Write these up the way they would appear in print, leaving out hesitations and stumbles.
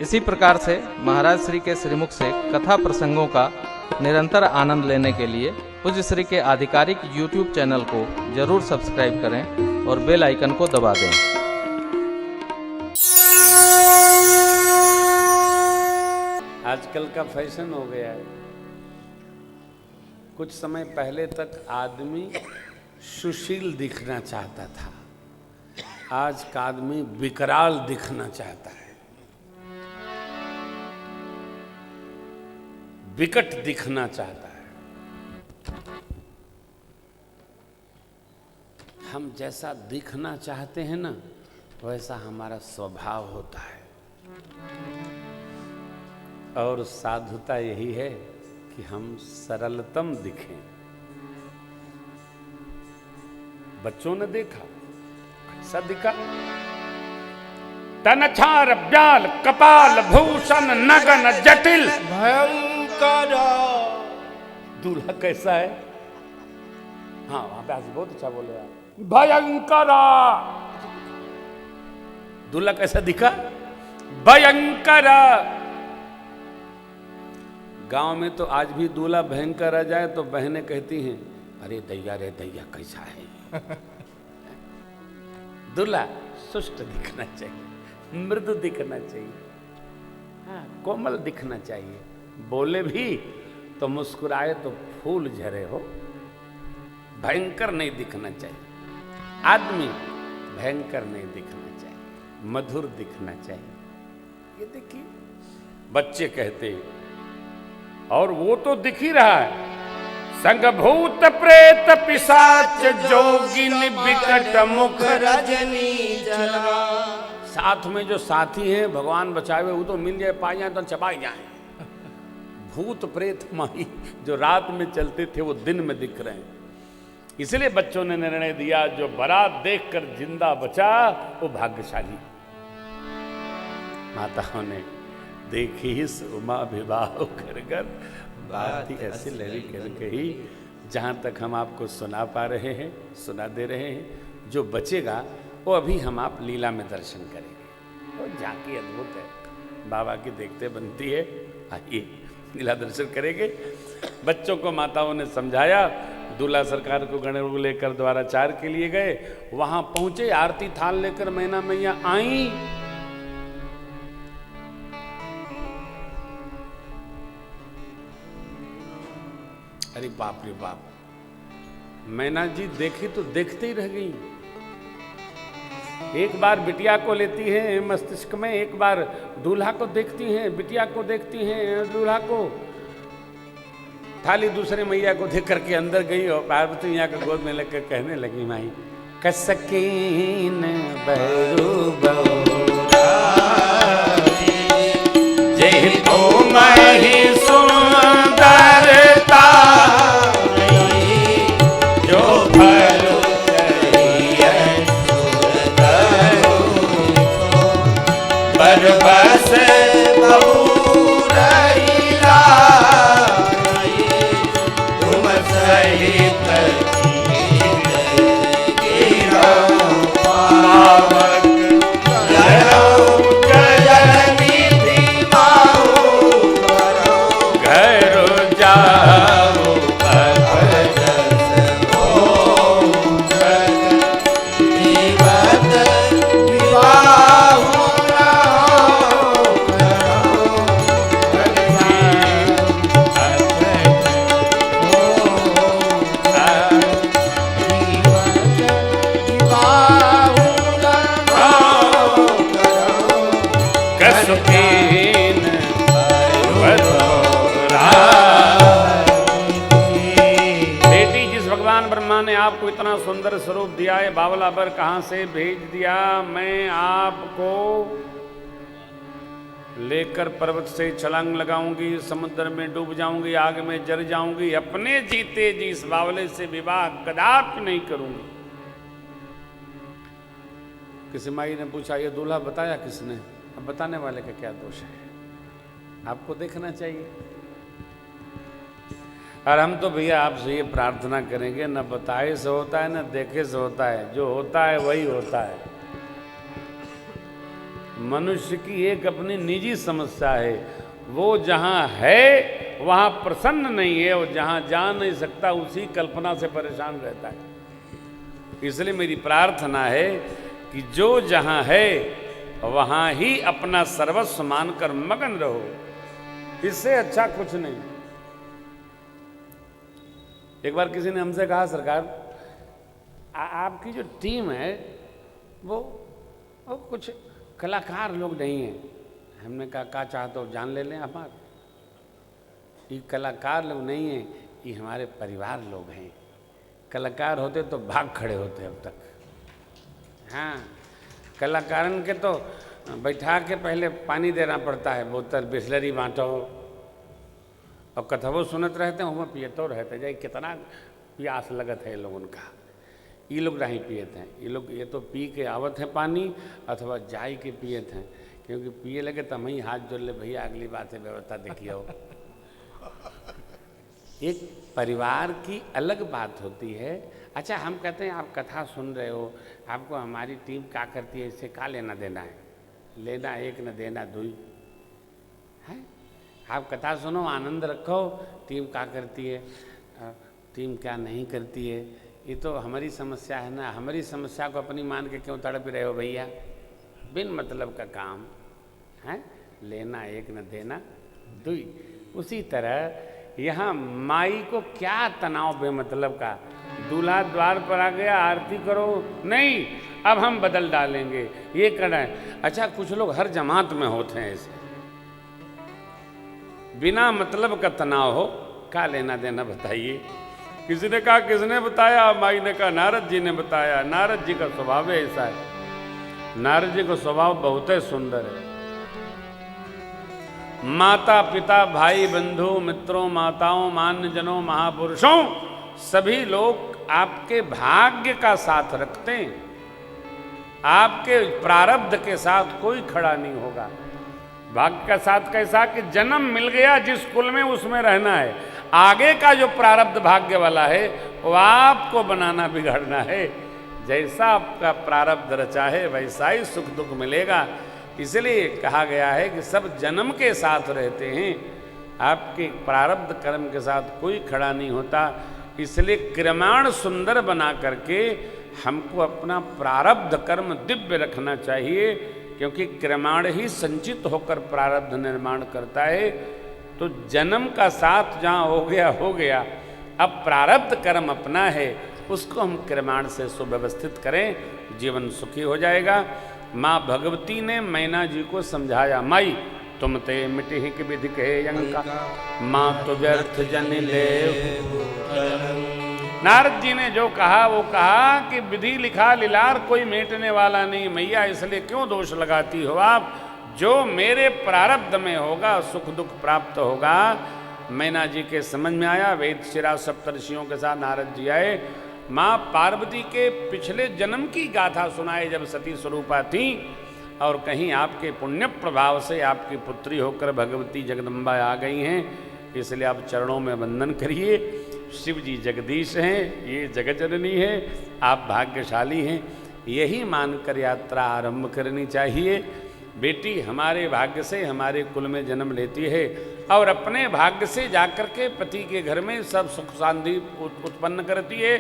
इसी प्रकार से महाराज श्री के श्रीमुख से कथा प्रसंगों का निरंतर आनंद लेने के लिए पूज्य श्री के आधिकारिक YouTube चैनल को जरूर सब्सक्राइब करें और बेल आइकन को दबा दें। आजकल का फैशन हो गया है। कुछ समय पहले तक आदमी सुशील दिखना चाहता था, आज का आदमी विकराल दिखना चाहता है, विकट दिखना चाहता है। हम जैसा दिखना चाहते हैं ना, वैसा हमारा स्वभाव होता है। और साधुता यही है कि हम सरलतम दिखें। बच्चों ने देखा कैसा दिखा, तन छार ब्याल कपाल भूषण नगन जटिल भयंकर। दूल्हा कैसा है? हाँ वहां पे आज बहुत अच्छा बोले आप, भयंकर। दूल्हा कैसा दिखा? भयंकर। गांव में तो आज भी दूल्हा भयंकर आ जाए तो बहनें कहती हैं, अरे दैया रे दैया कैसा है। दूल्हा सुष्ट दिखना चाहिए, मृदु दिखना चाहिए, हाँ कोमल दिखना चाहिए। बोले भी तो मुस्कुराए तो फूल झरे हो, भयंकर नहीं दिखना चाहिए। आदमी भयंकर नहीं दिखना चाहिए, मधुर दिखना चाहिए। ये देखिए बच्चे कहते, और वो तो दिख ही रहा है, संग भूत प्रेत पिशाच जोगिन विकट मुख रजनी जरा। साथ में जो साथी हैं भगवान बचावे, वो तो मिल जाए, पाई जाए तो चबाई जाए। भूत प्रेत माही जो रात में चलते थे वो दिन में दिख रहे हैं। इसलिए बच्चों ने निर्णय दिया, जो बारात देखकर जिंदा बचा वो भाग्यशाली। माताओं ने देखी इस उमा विवाह कर कर बात ही ऐसी लड़ी करके ही, जहाँ तक हम आपको सुना पा रहे हैं, सुना दे रहे हैं। जो बचेगा वो अभी हम आप लीला में दर्शन करेंगे। और झांकी अद्भुत है, बाबा की देखते बनती है। आइए लीला दर्शन करेंगे। बच्चों को माताओं ने समझाया। दूल्हा सरकार को गणेश को लेकर द्वाराचार के लिए गए। वहां पहुंचे, आरती थाल लेकर मैना मैया आई। अरे बाप रे बाप, मैना जी देखी तो देखते ही रह गई। एक बार बिटिया को लेती हैं मस्तिष्क में, एक बार दूल्हा को देखती हैं, बिटिया को देखती हैं, दूल्हा को। थाली दूसरे मैया को देख करके अंदर गई और पार्वती मैया का गोद में लेकर कहने लगी, माई कसकीन बहरू बौरा जय तो मही सुंदरता जो भलो बस बहुरैया तुम सहित पावक जननी घर जाओ आपको इतना सुंदर स्वरूप दिया है, बावला पर कहां से भेज दिया। मैं आपको लेकर पर्वत से छलांग लगाऊंगी, समुद्र में डूब जाऊंगी, आग में जल जाऊंगी, अपने जीते जी इस बावले से विवाह कदापि नहीं करूंगी। किसी माई ने पूछा, ये दूल्हा बताया किसने? अब बताने वाले का क्या दोष है, आपको देखना चाहिए। और हम तो भैया आपसे ये प्रार्थना करेंगे, न बताए से होता है न देखे से होता है, जो होता है वही होता है। मनुष्य की एक अपनी निजी समस्या है, वो जहाँ है वहाँ प्रसन्न नहीं है, और जहाँ जा नहीं सकता उसी कल्पना से परेशान रहता है। इसलिए मेरी प्रार्थना है कि जो जहाँ है वहाँ ही अपना सर्वस्व मानकर मगन रहो, इससे अच्छा कुछ नहीं। एक बार किसी ने हमसे कहा, सरकार आपकी जो टीम है वो कुछ कलाकार लोग नहीं है। हमने कहा का चाहते हो जान ले लें हमारे, ये कलाकार लोग नहीं हैं, ये हमारे परिवार लोग हैं। कलाकार होते तो भाग खड़े होते अब तक। हाँ, कलाकारन के तो बैठा के पहले पानी देना पड़ता है, बोतल बिस्लरी बांटो, और कथवो सुनत रहते हैं, वहाँ पियतो रहते जाए, कितना प्यास लगत है लोगों का। ये लोग नहीं पियत हैं, ये लोग ये तो पी के आवत हैं पानी, अथवा जाई के पियत हैं, क्योंकि पिए लगे तो हम ही हाथ जोड़ ले, भैया अगली बात है व्यवस्था देखिए। एक परिवार की अलग बात होती है। अच्छा, हम कहते हैं आप कथा सुन रहे हो, आपको हमारी टीम क्या करती है, इससे क्या लेना देना है? लेना एक न देना दुई है। आप कथा सुनो, आनंद रखो, टीम क्या करती है, टीम क्या नहीं करती है, ये तो हमारी समस्या है ना। हमारी समस्या को अपनी मान के क्यों तड़प रहे हो भैया? बिन मतलब का काम है, लेना एक न देना दुई। उसी तरह यहाँ माई को क्या तनाव बेमतलब का, दूल्हा द्वार पर आ गया, आरती करो, नहीं अब हम बदल डालेंगे, ये करना है। अच्छा, कुछ लोग हर जमात में होते हैं ऐसे, बिना मतलब का तनाव हो, क्या लेना देना बताइए? किसी ने कहा किसने बताया? माई ने कहा नारद जी ने बताया। नारद जी का स्वभाव ऐसा है, नारद जी का स्वभाव बहुत ही सुंदर है। माता पिता भाई बंधु मित्रों माताओं मान्य जनों महापुरुषों सभी लोग आपके भाग्य का साथ रखते हैं, आपके प्रारब्ध के साथ कोई खड़ा नहीं होगा। भाग्य का साथ कैसा कि जन्म मिल गया जिस कुल में उसमें रहना है, आगे का जो प्रारब्ध भाग्य वाला है वो आपको बनाना बिगाड़ना है। जैसा आपका प्रारब्ध रचा है वैसा ही सुख दुख मिलेगा। इसलिए कहा गया है कि सब जन्म के साथ रहते हैं, आपके प्रारब्ध कर्म के साथ कोई खड़ा नहीं होता। इसलिए क्रमाण सुंदर बना करके हमको अपना प्रारब्ध कर्म दिव्य रखना चाहिए, क्योंकि क्रमाण ही संचित होकर प्रारब्ध निर्माण करता है। तो जन्म का साथ जहाँ हो गया, अब प्रारब्ध कर्म अपना है, उसको हम क्रमाण से सुव्यवस्थित करें, जीवन सुखी हो जाएगा। माँ भगवती ने मैना जी को समझाया, माई तुम ते मिटि के विधि के यंका, माँ तो व्यर्थ जन ले। नारद जी ने जो कहा वो कहा कि विधि लिखा लिलार कोई मेटने वाला नहीं मैया, इसलिए क्यों दोष लगाती हो आप? जो मेरे प्रारब्ध में होगा सुख दुख प्राप्त होगा। मैना जी के समझ में आया। वेद शिरा सप्तर्षियों के साथ नारद जी आए, माँ पार्वती के पिछले जन्म की गाथा सुनाए जब सती स्वरूपा थी, और कहीं आपके पुण्य प्रभाव से आपकी पुत्री होकर भगवती जगदम्बा आ गई हैं, इसलिए आप चरणों में वंदन करिए। शिव जी जगदीश हैं, ये जगत जननी है, आप भाग्यशाली हैं, यही मानकर यात्रा आरंभ करनी चाहिए। बेटी हमारे भाग्य से हमारे कुल में जन्म लेती है, और अपने भाग्य से जाकर के पति के घर में सब सुख शांति उत्पन्न करती है।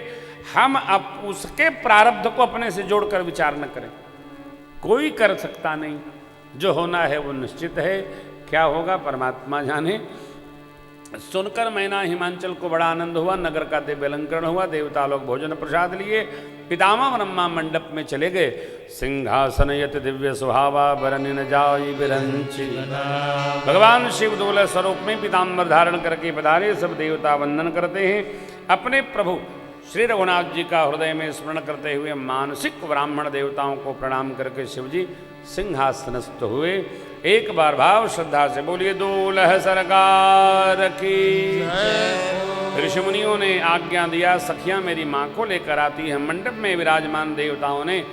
हम अब उसके प्रारब्ध को अपने से जोड़कर विचार न करें, कोई कर सकता नहीं। जो होना है वो निश्चित है, क्या होगा परमात्मा जाने। सुनकर मैना हिमांचल को बड़ा आनंद हुआ, नगर का दिव्य अलंकरण हुआ, देवता लोग भोजन प्रसाद लिए, पितामह ब्रह्मा मंडप में चले गए। सिंहासन यत दिव्य सुहावा बरन न जाई बिरंची। भगवान शिव दूल्हे स्वरूप में पीताम्बर धारण करके पधारे। सब देवता वंदन करते हैं। अपने प्रभु श्री रघुनाथ जी का हृदय में स्मरण करते हुए मानसिक ब्राह्मण देवताओं को प्रणाम करके शिव जी सिंहासनस्थ हुए। एक बार भाव श्रद्धा से बोलिए दूल्ह सरकार की। ऋषि मुनियों ने आज्ञा दिया, सखियां मेरी माँ को लेकर आती है। मंडप में विराजमान देवताओं ने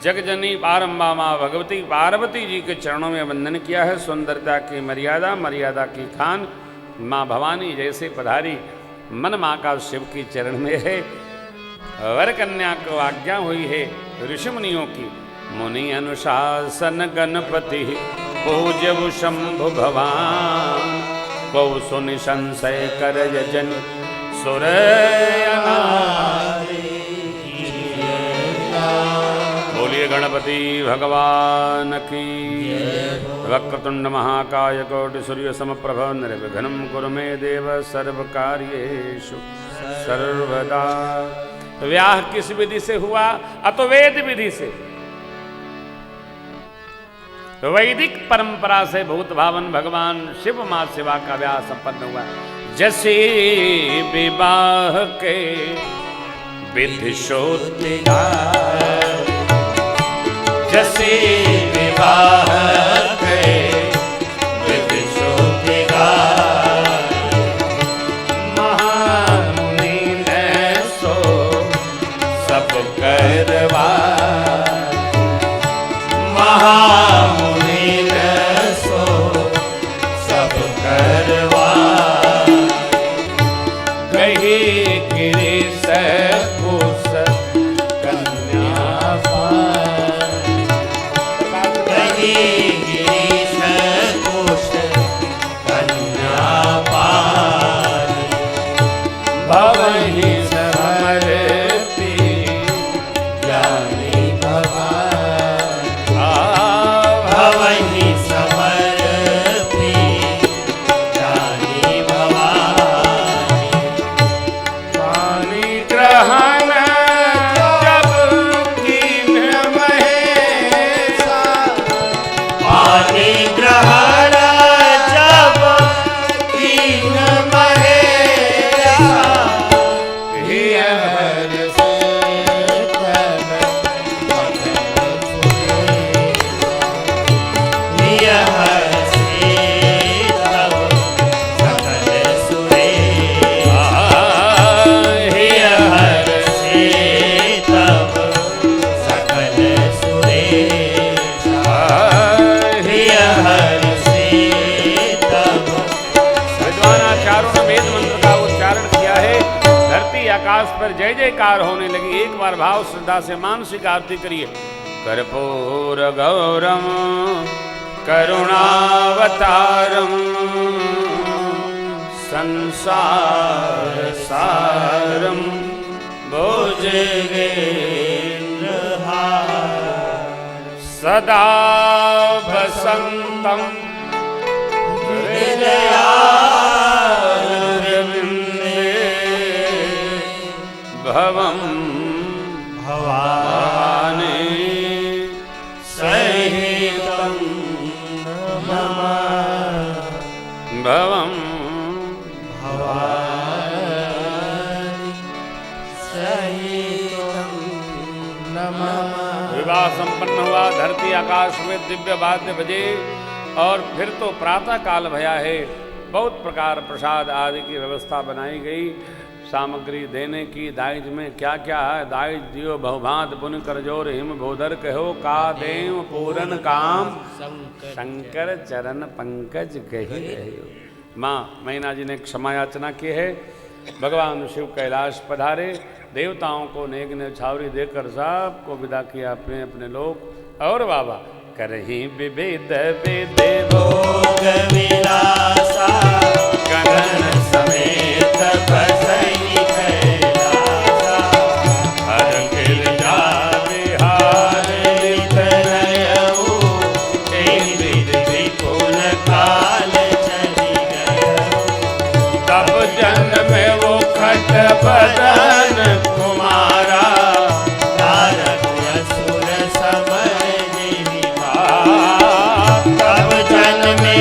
जगजनी पारंबा माँ भगवती पार्वती जी के चरणों में वंदन किया है। सुंदरता की मर्यादा, मर्यादा की खान माँ भवानी जैसे पधारी, मन माँ का शिव की चरण में है। वर कन्या को आज्ञा हुई है ऋषि मुनियों की मुनि अनुशासन गणपति पूज्य शंभु भवान को सुनि संशय कर यजन सुर बोलिए गणपति भगवान की। वक्रतुंड महाकाय कोटि सूर्य समप्रभ निर्विघ्नं कुरु मे देव सर्वकार्येषु सर्वदा। व्याह किस विधि से हुआ? अतवेद विधि से, वैदिक परंपरा से भूत भावन भगवान शिव मां शिवा का व्याह संपन्न हुआ। जैसे विवाह के विधि शोधि जैसे विवाह के विधि शोधि महामुनि ने सो सब करवा महामुनि ने सो सब करवा कही गिरी से कुश कन्या कही गिरी से कुश कन्या भवहि समरति ज्ञानी भवान भवहि समरति ज्ञानी भवान। पानी ग्रहण जब कीन महेशा पानी ग्रहण जब कीन महेशा हिय हर से तन हिय हर से तब सकल सुरे हिय हर से तब सकल सुरे हिय हर से तब। विद्वानाचार्यों ने वेद मंत्र का उच्चारण किया है। धरती आकाश पर जय जयकार होने लगी। एक बार भाव श्रद्धा से मानसिक आरती करिए। कर्पूर गौरम करुणावतारम संसार सारम सदा वसंतम हृदयारविंदे भवं भवानी सहितं नमः भवं भवानी सहितं नमः। विवाह संपन्न हुआ। धरती आकाश में दिव्य वाद्य बजे और फिर तो प्रातः काल भया है। बहुत प्रकार प्रसाद आदि की व्यवस्था बनाई गई। सामग्री देने की दाइज में क्या क्या है? दाइज दियो बहुभांत पुन कर जोर हिम भोदर कहो का देव पूरन काम शंकर चरण पंकज कही रहो। माँ मैना जी ने क्षमा याचना की है। भगवान शिव कैलाश पधारे। देवताओं को नेक न्यौछावरी देकर सबको विदा किया अपने अपने लोग। और बाबा करही विविध विधि भोग विलासा गगन समेत बसई कैलासा हर गिरजा विहार नितनयऊ एक विधि कुल काल चली गयऊ। तब जन्म वो खट बदन कुमारा तारक असुर समय तब जन्मे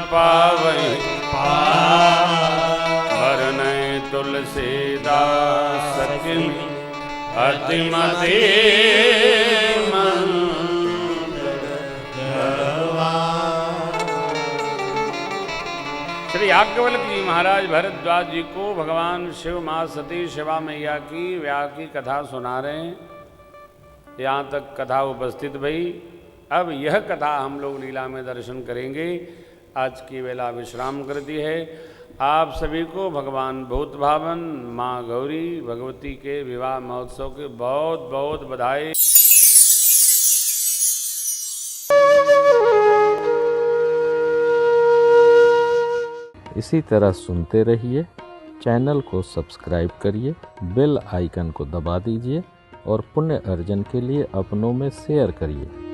पावै वरनै तुलसीदास की अतिमति श्री याज्ञवल्क्य जी महाराज भरद्वाज जी को भगवान शिव माँ सती शिवा मैया की व्याह की कथा सुना रहे हैं। यहाँ तक कथा उपस्थित भई। अब यह कथा हम लोग लीला में दर्शन करेंगे। आज की वेला विश्राम कर दी है। आप सभी को भगवान भूत भावन माँ गौरी भगवती के विवाह महोत्सव की बहुत बहुत बधाई। इसी तरह सुनते रहिए, चैनल को सब्सक्राइब करिए, बेल आइकन को दबा दीजिए और पुण्य अर्जन के लिए अपनों में शेयर करिए।